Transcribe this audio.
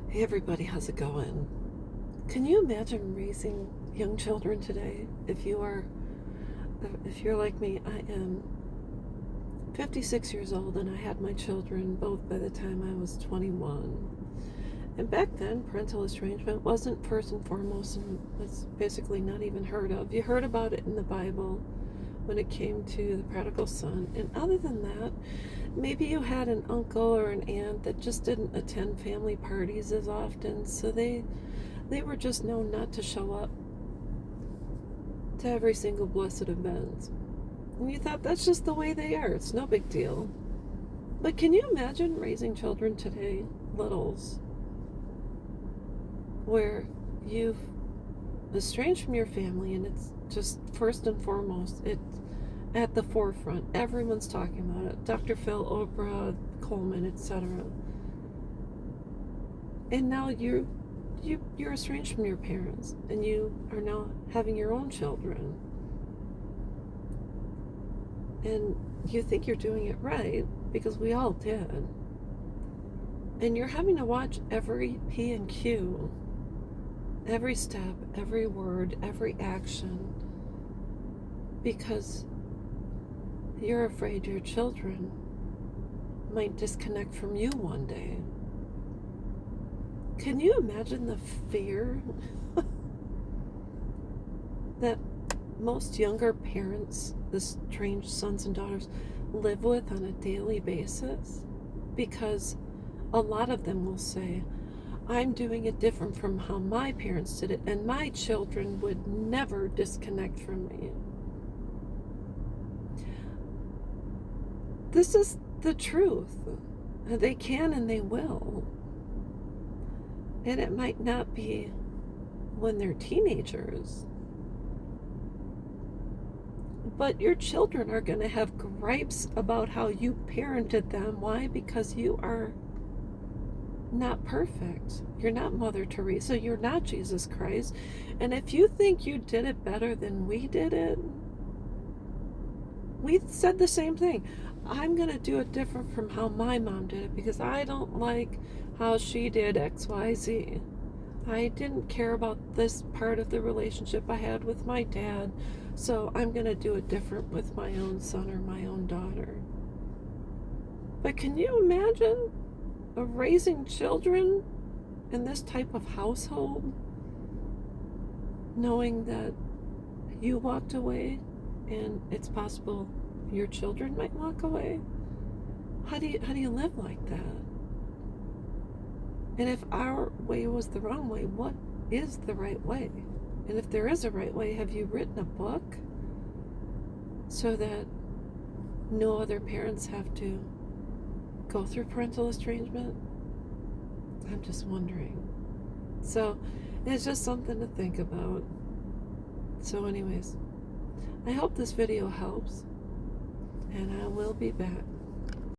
Hey everybody, how's it going? Can you imagine raising young children today? If you're like me, I am 56 years old and I had my children both by the time I was 21. And back then, parental estrangement wasn't first and foremost and was basically not even heard of. You heard about it in the Bible when it came to the prodigal son. And other than that, maybe you had an uncle or an aunt that just didn't attend family parties as often, so they were just known not to show up to every single blessed event. And you thought that's just the way they are. It's no big deal. But can you imagine raising children today, littles, where you've estranged from your family and it's just first and foremost, it's at the forefront. Everyone's talking about it. Dr. Phil, Oprah, Coleman, etc. And now you're estranged from your parents and you are now having your own children. And you think you're doing it right because we all did. And you're having to watch every P and Q, every step, every word, every action, because you're afraid your children might disconnect from you one day. Can you imagine the fear that most younger parents, estranged sons and daughters, live with on a daily basis? Because a lot of them will say, I'm doing it different from how my parents did it, and my children would never disconnect from me. This is the truth. They can and they will. And it might not be when they're teenagers. But your children are going to have gripes about how you parented them. Why? Because you are not perfect. You're not Mother Teresa. You're not Jesus Christ. And if you think you did it better than we did it, we said the same thing. I'm going to do it different from how my mom did it because I don't like how she did XYZ. I didn't care about this part of the relationship I had with my dad, so I'm going to do it different with my own son or my own daughter. But can you imagine raising children in this type of household, knowing that you walked away and it's possible your children might walk away? How do you live like that? And if our way was the wrong way, what is the right way? And if there is a right way, have you written a book so that no other parents have to go through parental estrangement? I'm just wondering. So it's just something to think about. So anyways, I hope this video helps, and I will be back.